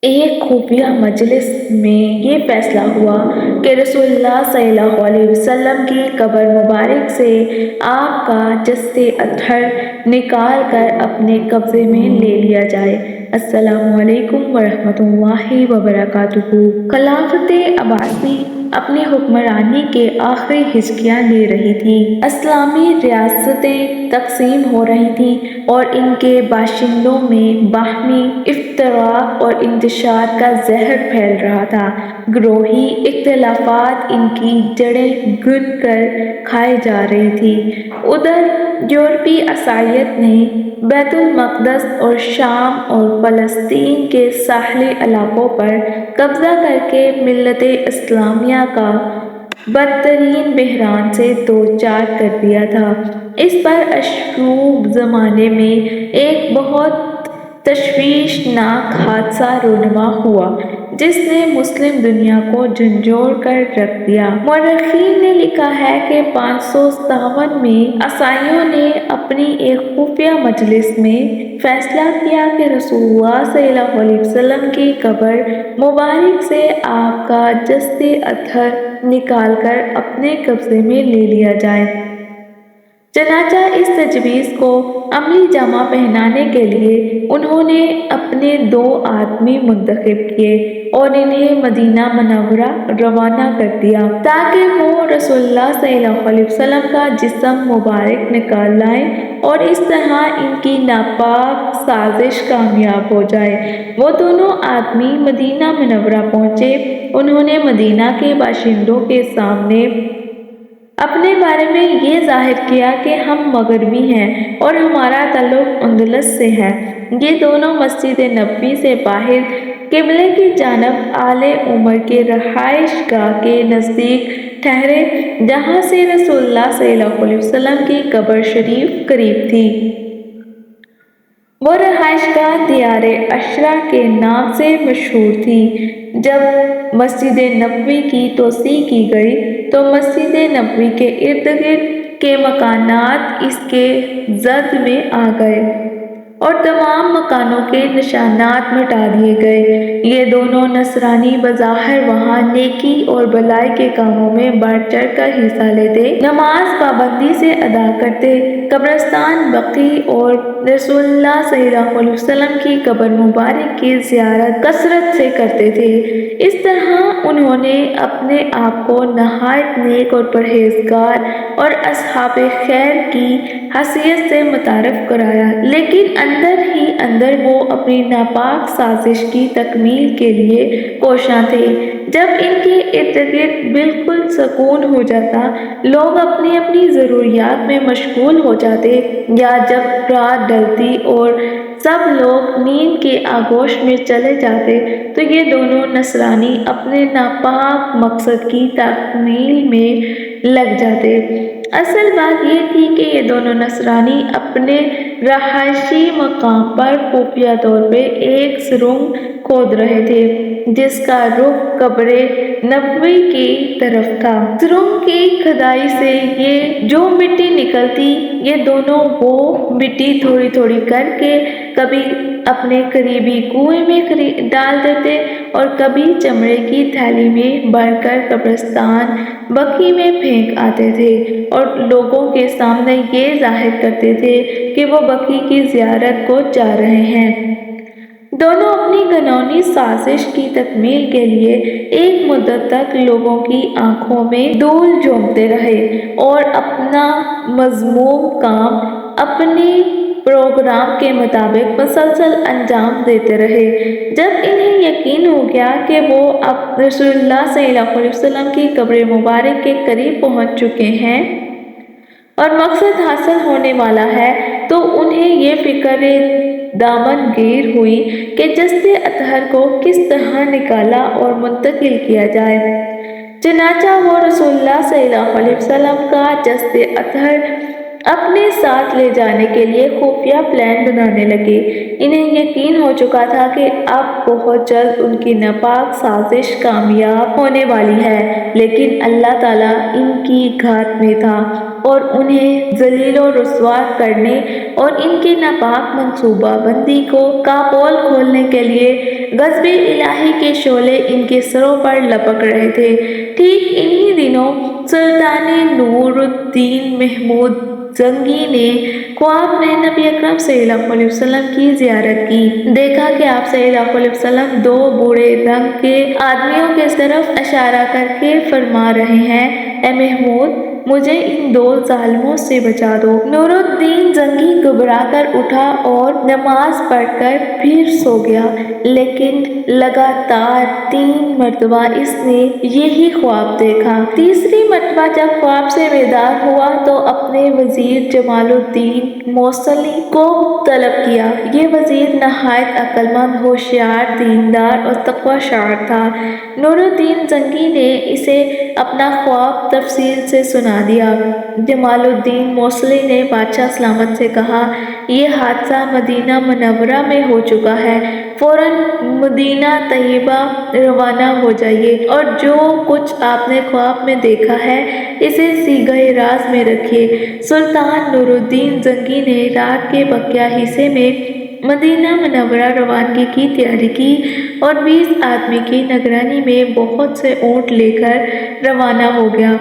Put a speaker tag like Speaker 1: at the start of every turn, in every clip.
Speaker 1: ایک خفیہ مجلس میں یہ فیصلہ ہوا کہ رسول اللہ صلی اللہ علیہ وسلم کی قبر مبارک سے آپ کا جسد اطہر نکال کر اپنے قبضے میں لے لیا جائے۔ السلام علیکم ورحمۃ اللہ وبرکاتہ۔ خلافت عباسی اپنی حکمرانی کے آخری ہچکیاں لے رہی تھی۔ اسلامی ریاستیں تقسیم ہو رہی تھیں اور ان کے باشندوں میں باہمی افتراق اور انتشار کا زہر پھیل رہا تھا۔ گروہی اختلافات ان کی جڑیں گن کر کھائے جا رہی تھی۔ ادھر یورپی عیسائیت نے بیت المقدس اور شام اور فلسطین کے ساحلی علاقوں پر قبضہ کر کے ملت اسلامیہ کا بدترین بحران سے دوچار کر دیا تھا۔ اس پر اشوب زمانے میں ایک بہت تشویشناک حادثہ رونما ہوا جس نے مسلم دنیا کو جھنجھوڑ کر رکھ دیا۔ مورخین نے لکھا ہے کہ 557 میں عیسائیوں نے اپنی ایک خفیہ مجلس میں فیصلہ کیا کہ رسول اللہ صلی اللہ علیہ وسلم کی قبر مبارک سے آپ کا جسد اطہر نکال کر اپنے قبضے میں لے لیا جائے۔ چنانچہ اس تجویز کو عملی جامہ پہنانے کے لیے انہوں نے اپنے 2 آدمی منتخب کیے اور انہیں مدینہ منورہ روانہ کر دیا تاکہ وہ رسول اللہ صلی اللہ علیہ وسلم کا جسم مبارک نکال لائیں اور اس طرح ان کی ناپاک سازش کامیاب ہو جائے۔ وہ دونوں آدمی مدینہ منورہ پہنچے۔ انہوں نے مدینہ کے باشندوں کے سامنے اپنے بارے میں یہ ظاہر کیا کہ ہم مغربی ہیں اور ہمارا تعلق اندلس سے ہے۔ یہ دونوں مسجد نبوی سے باہر قبلے کی جانب اعلی عمر کے رہائش گاہ کے نزدیک ٹھہرے جہاں سے رسول اللہ صلی اللہ علیہ وسلم کی قبر شریف قریب تھی۔ وہ رہائش گاہ دیار عشرہ کے نام سے مشہور تھی۔ جب مسجد نبوی کی توسیع کی گئی تو مسجد نبوی کے ارد گرد کے مکانات اس کے زد میں آ گئے اور تمام مکانوں کے نشانات مٹا دیے گئے۔ یہ دونوں نصرانی بظاہر وہاں نیکی اور بھلائی کے کاموں میں بڑھ چڑھ کر حصہ لیتے، نماز پابندی سے ادا کرتے، قبرستان بقیع اور رسول اللہ صلی اللہ علیہ وسلم کی قبر مبارک کی زیارت کثرت سے کرتے تھے۔ اس طرح انہوں نے اپنے آپ کو نہایت نیک اور پرہیزگار اور اصحاب خیر کی حیثیت سے متعارف کرایا، لیکن اندر ہی اندر وہ اپنی ناپاک سازش کی تکمیل کے لیے کوشاں تھے۔ جب ان کے ارد گرد بالکل سکون ہو جاتا، لوگ اپنی اپنی ضروریات میں مشغول ہو جاتے، یا جب رات ڈھلتی اور سب لوگ نیند کے آغوش میں چلے جاتے تو یہ دونوں نصرانی اپنے ناپاک مقصد کی تکمیل میں لگ جاتے۔ اصل بات یہ تھی کہ یہ دونوں نصرانی اپنے رہائشی مقام پر خفیہ طور پہ ایک سرنگ کھود رہے تھے جس کا رخ قبر نبوی کی طرف تھا۔ سرنگ کی کھدائی سے یہ جو مٹی نکلتی، یہ دونوں وہ مٹی تھوڑی تھوڑی کر کے کبھی اپنے قریبی کنویں میں ڈال دیتے اور کبھی چمڑے کی تھیلی میں بھر کر قبرستان بقیع میں پھینک آتے تھے اور لوگوں کے سامنے یہ ظاہر کرتے تھے کہ وہ بقیع کی زیارت کو جا رہے ہیں۔ دونوں اپنی گھناؤنی سازش کی تکمیل کے لیے ایک مدت تک لوگوں کی آنکھوں میں دھول جھونکتے رہے اور اپنا مذموم کام اپنے پروگرام کے مطابق مسلسل انجام دیتے رہے۔ جب انہیں یقین ہو گیا کہ وہ اب رسول اللہ صلی اللہ علیہ وسلم کی قبر مبارک کے قریب پہنچ چکے ہیں اور مقصد حاصل ہونے والا ہے، تو انہیں یہ فکر دامن گیر ہوئی کہ جسد اطہر کو کس طرح نکالا اور منتقل کیا جائے۔ چنانچہ وہ رسول اللہ صلی اللہ علیہ وسلم کا جسد اطہر اپنے ساتھ لے جانے کے لیے خفیہ پلان بنانے لگے۔ انہیں یقین ہو چکا تھا کہ اب بہت جلد ان کی ناپاک سازش کامیاب ہونے والی ہے، لیکن اللہ تعالیٰ ان کی گھات میں تھا۔ اور انہیں ذلیل و رسوا کرنے اور ان کی ناپاک منصوبہ بندی کا پول کھولنے کے لیے غضب الہی کے شعلے ان کے سروں پر لپک رہے تھے۔ ٹھیک انہی دنوں سلطان نور الدین محمود زنگی نے خواب میں نبی اکرم صلی اللہ علیہ وسلم کی زیارت کی۔ دیکھا کہ آپ صلی اللہ علیہ وسلم دو بوڑھے رنگ کے آدمیوں کی طرف اشارہ کر کے فرما رہے ہیں، اے محمود، مجھے ان دو ظالموں سے بچا دو۔ نور الدین زنگی گھبرا کر اٹھا اور نماز پڑھ کر پھر سو گیا، لیکن لگاتار 3 مرتبہ اس نے یہی خواب دیکھا۔ تیسری مرتبہ جب خواب سے بیدار ہوا تو اپنے وزیر جمال الدین موصلی کو طلب کیا۔ یہ وزیر نہایت عقل مند، ہوشیار، دیندار اور تقویٰ شعار تھا۔ نور الدین زنگی نے اسے اپنا خواب تفصیل سے سنا دیا۔ جمال الدین موصلی نے بادشاہ سلامت سے کہا، یہ حادثہ مدینہ منورہ میں ہو چکا ہے، فوراً مدینہ طیبہ روانہ ہو جائیے اور جو کچھ آپ نے خواب میں دیکھا ہے اسے صیغہ راز میں رکھیے۔ سلطان نور الدین زنگی نے رات کے بقیہ حصے میں مدینہ منورہ روانگی کی تیاری کی اور 20 آدمی کی نگرانی میں بہت سے اونٹ لے کر روانہ ہو گیا۔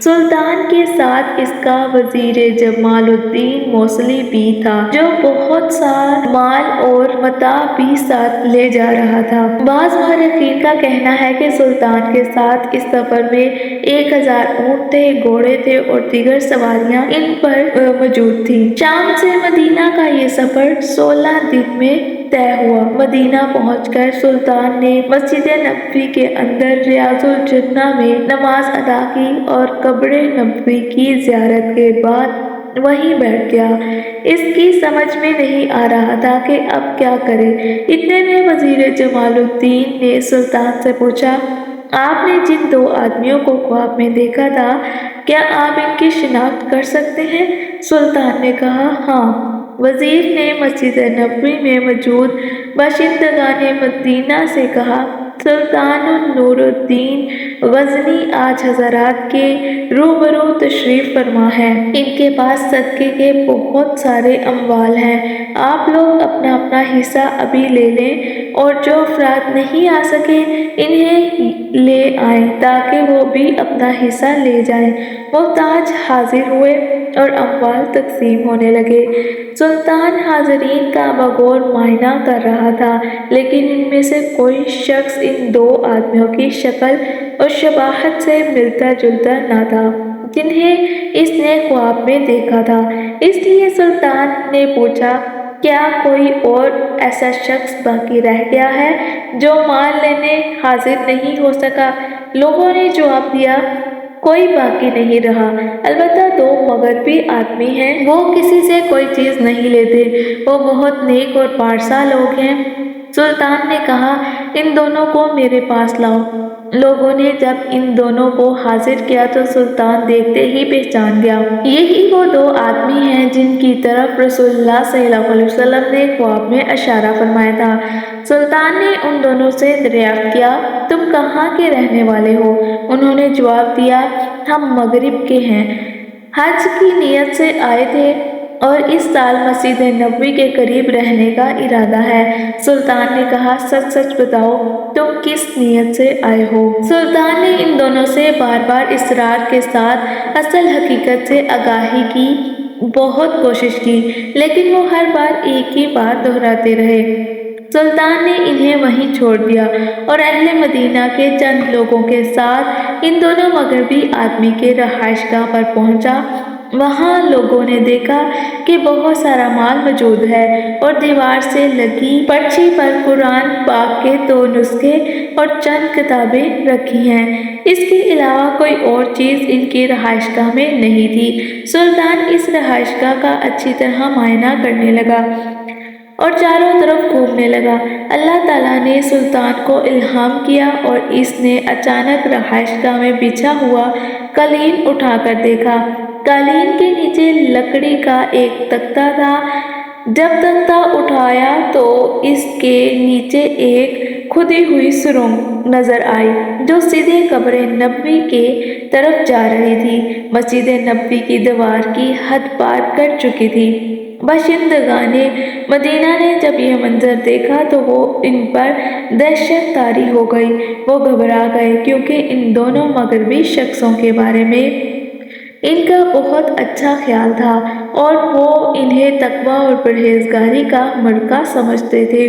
Speaker 1: سلطان کے ساتھ اس کا وزیر جمال الدین موصلی بھی تھا، جو بہت سا مال اور متاع بھی ساتھ لے جا رہا تھا۔ بعض مورخین کا کہنا ہے کہ سلطان کے ساتھ اس سفر میں 1000 اونٹ تھے، گھوڑے تھے اور دیگر سواریاں ان پر موجود تھیں۔ شام سے مدینہ کا یہ سفر 16 دن میں طے ہوا۔ مدینہ پہنچ کر سلطان نے مسجد نبوی کے اندر ریاض الجنہ میں نماز ادا کی اور قبر نبوی کی زیارت کے بعد وہیں بیٹھ گیا۔ اس کی سمجھ میں نہیں آ رہا تھا کہ اب کیا کرے۔ اتنے میں وزیر جمال الدین نے سلطان سے پوچھا، آپ نے جن 2 آدمیوں کو خواب میں دیکھا تھا، کیا آپ ان کی شناخت کر سکتے ہیں؟ سلطان نے کہا، ہاں۔ وزیر نے مسجد نبوی میں موجود باشندگان مدینہ سے کہا، سلطان نور الدین غزنی آج حضرات کے روبرو تشریف فرما ہے۔ ان کے پاس صدقے کے بہت سارے اموال ہیں۔ آپ لوگ اپنا اپنا حصہ ابھی لے لیں اور جو افراد نہیں آ سکے انہیں لے آئیں تاکہ وہ بھی اپنا حصہ لے جائیں۔ محتاج حاضر ہوئے اور اموال تقسیم ہونے لگے۔ سلطان حاضرین کا بغور معائنہ کر رہا تھا، لیکن ان میں سے کوئی شخص ان 2 آدمیوں کی شکل اور شباہت سے ملتا جلتا نہ تھا جنہیں اس نے خواب میں دیکھا تھا۔ اس لیے سلطان نے پوچھا، کیا کوئی اور ایسا شخص باقی رہ گیا ہے جو مال لینے حاضر نہیں ہو سکا؟ لوگوں نے جواب دیا، کوئی باقی نہیں رہا، البتہ 2 مغربی آدمی ہیں، وہ کسی سے کوئی چیز نہیں لیتے، وہ بہت نیک اور پارسا لوگ ہیں۔ سلطان نے کہا، ان دونوں کو میرے پاس لاؤ۔ لوگوں نے جب ان دونوں کو حاضر کیا تو سلطان دیکھتے ہی پہچان گیا، یہی وہ 2 آدمی ہیں جن کی طرف رسول اللہ صلی اللہ علیہ وسلم نے خواب میں اشارہ فرمایا تھا۔ سلطان نے ان دونوں سے دریافت کیا، تم کہاں کے رہنے والے ہو؟ انہوں نے جواب دیا، ہم مغرب کے ہیں، حج کی نیت سے آئے تھے اور اس سال مسجد نبوی کے قریب رہنے کا ارادہ ہے۔ سلطان نے کہا، سچ سچ بتاؤ، تم کس نیت سے آئے ہو؟ سلطان نے ان دونوں سے بار بار اصرار کے ساتھ اصل حقیقت سے آگاہی کی بہت کوشش کی، لیکن وہ ہر بار ایک ہی بات دہراتے رہے۔ سلطان نے انہیں وہیں چھوڑ دیا اور اہل مدینہ کے چند لوگوں کے ساتھ ان دونوں مغربی آدمی کے رہائش گاہ پر پہنچا۔ وہاں لوگوں نے دیکھا کہ بہت سارا مال موجود ہے اور دیوار سے لگی پرچی پر قرآن پاک کے 2 نسخے اور چند کتابیں رکھی ہیں۔ اس کے علاوہ کوئی اور چیز ان کی رہائش گاہ میں نہیں تھی۔ سلطان اس رہائش گاہ کا اچھی طرح معائنہ کرنے لگا اور چاروں طرف گھومنے لگا۔ اللہ تعالیٰ نے سلطان کو الہام کیا اور اس نے اچانک رہائش گاہ میں بچھا ہوا قالین اٹھا کر دیکھا۔ قالین کے نیچے لکڑی کا ایک تختہ تھا۔ جب تختہ اٹھایا تو اس کے نیچے ایک کھدی ہوئی سرنگ نظر آئی جو سیدھے قبر نبوی کے طرف جا رہی تھی۔ مسجد نبوی کی دیوار کی حد پار کر چکی تھی۔ باشندگان مدینہ نے جب یہ منظر دیکھا تو وہ ان پر دہشت طاری ہو گئی۔ وہ گھبرا گئے کیونکہ ان دونوں مغربی شخصوں کے بارے میں ان کا بہت اچھا خیال تھا اور وہ انہیں تقویٰ اور پرہیزگاری کا مرکہ سمجھتے تھے۔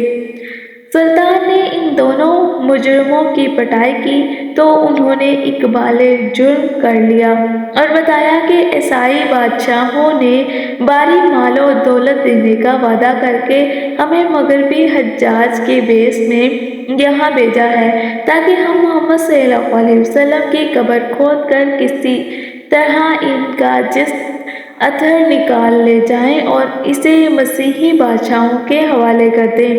Speaker 1: سلطان نے ان دونوں مجرموں کی پٹائی کی تو انہوں نے اقبال جرم کر لیا اور بتایا کہ عیسائی بادشاہوں نے بھاری مال و دولت دینے کا وعدہ کر کے ہمیں مغربی حجاز کے بیس میں یہاں بھیجا ہے تاکہ ہم محمد صلی اللہ علیہ وسلم کی قبر کھود کر کسی طرح ان کا جسم اثر نکال لے جائیں اور اسے مسیحی بادشاہوں کے حوالے کر دیں۔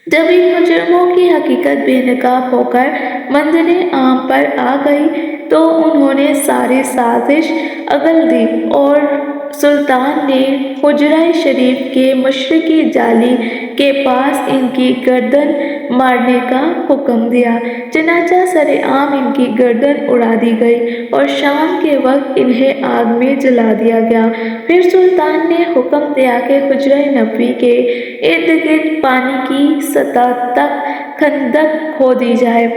Speaker 1: جب ان مجرموں کی حقیقت بے نقاب ہو کر منظر عام پر آ گئی تو انہوں نے ساری سازش اگل دی اور سلطان نے حجرہ شریف کے مشرقی جالی کے پاس ان کی گردن مارنے کا حکم دیا۔ چنانچہ سرعام ان کی گردن اڑا دی گئی اور شام کے وقت انہیں آگ میں جلا دیا گیا۔ پھر سلطان نے حکم دیا کہ حجرہ نبوی کے ارد گرد پانی کی سطح تک خندق کھودی جائے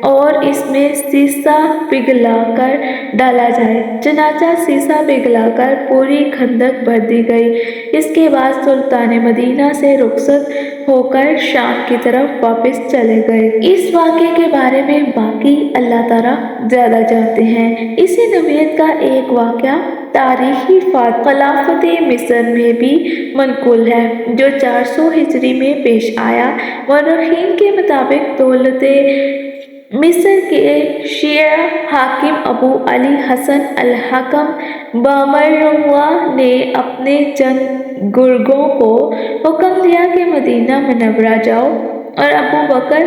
Speaker 1: اور اس میں سیسہ پگھلا کر ڈالا جائے۔ چنانچہ سیسہ پگھلا کر پوری خندق بھر دی گئی۔ اس کے بعد سلطان مدینہ سے رخصت ہو کر شام کی طرف واپس چلے گئے۔ اس واقعے کے بارے میں باقی اللہ تعالیٰ زیادہ جانتے ہیں۔ اسی نوعیت کا ایک واقعہ تاریخی خلافت مصر میں بھی منقول ہے جو 400 ہجری میں پیش آیا۔ مورخین کے مطابق دولت مصر کے شیعہ حاکم ابو علی حسن الحکم بامروہ نے اپنے چند گرگوں کو حکم دیا کہ مدینہ منورہ جاؤ اور ابو بکر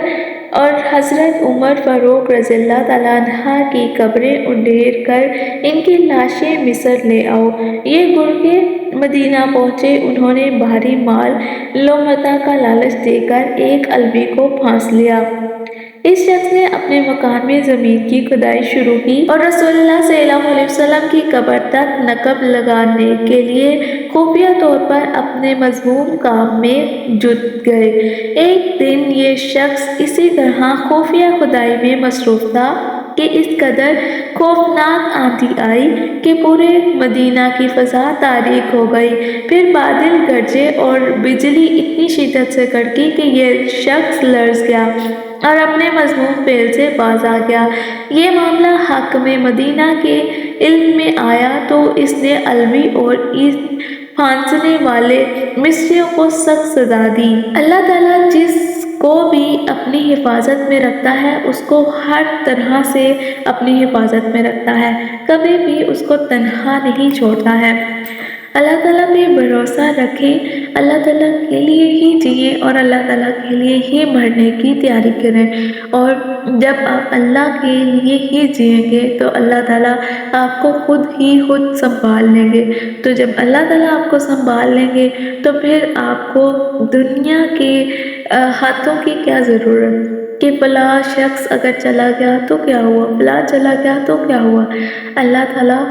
Speaker 1: اور حضرت عمر فاروق رضی اللہ تعالیٰ عنہ کی قبریں اندھیر کر ان کی لاشیں مصر لے آؤ۔ یہ گرگے مدینہ پہنچے۔ انہوں نے بھاری مال لومتا کا لالچ دے کر ایک علوی کو پھانس لیا۔ اس شخص نے اپنے مکان میں زمین کی کھدائی شروع کی اور رسول اللہ صلی اللہ علیہ وسلم کی قبر تک نقب لگانے کے لیے خفیہ طور پر اپنے مذموم کام میں جٹ گئے۔ ایک دن یہ شخص اسی طرح خفیہ کھدائی میں مصروف تھا کہ اس قدر خوفناک آندھی آئی کہ پورے مدینہ کی فضا تاریک ہو گئی۔ پھر بادل گرجے اور بجلی اتنی شدت سے کڑکی کہ یہ شخص لرز گیا اور اپنے مذموم فعل سے باز آ گیا۔ یہ معاملہ حاکم مدینہ کے علم میں آیا تو اس نے علوی اور اس پھانسنے والے مصریوں کو سخت سزا دی۔ اللہ تعالیٰ جس کو بھی اپنی حفاظت میں رکھتا ہے اس کو ہر طرح سے اپنی حفاظت میں رکھتا ہے، کبھی بھی اس کو تنہا نہیں چھوڑتا ہے۔ اللہ تعالیٰ پہ بھروسہ رکھیں، اللہ تعالیٰ کے لیے ہی جئیں اور اللہ تعالیٰ کے لیے ہی مرنے کی تیاری کریں۔ اور جب آپ اللہ کے لیے ہی جئیں گے تو اللہ تعالیٰ آپ کو خود سنبھال لیں گے۔ تو جب اللہ تعالیٰ آپ کو سنبھال لیں گے تو پھر آپ کو دنیا کے ہاتھوں کی کیا ضرورت کہ فلاں شخص اگر چلا گیا تو کیا ہوا، فلاں چلا گیا تو کیا ہوا۔ اللہ تعالیٰ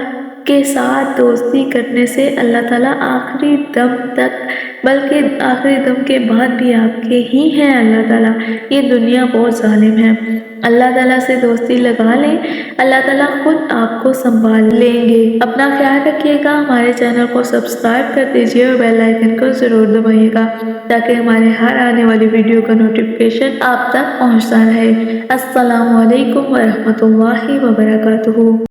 Speaker 1: کے ساتھ دوستی کرنے سے اللہ تعالیٰ آخری دم تک، بلکہ آخری دم کے بعد بھی آپ کے ہی ہیں اللہ تعالیٰ۔ یہ دنیا بہت ظالم ہے۔ اللہ تعالیٰ سے دوستی لگا لیں، اللہ تعالیٰ خود آپ کو سنبھال لیں گے۔ اپنا خیال رکھیے گا، ہمارے چینل کو سبسکرائب کر دیجیے اور بیل آئیکن کو ضرور دبائیے گا تاکہ ہمارے ہر آنے والی ویڈیو کا نوٹیفیکیشن آپ تک پہنچتا رہے۔ السلام علیکم ورحمۃ اللہ وبرکاتہ۔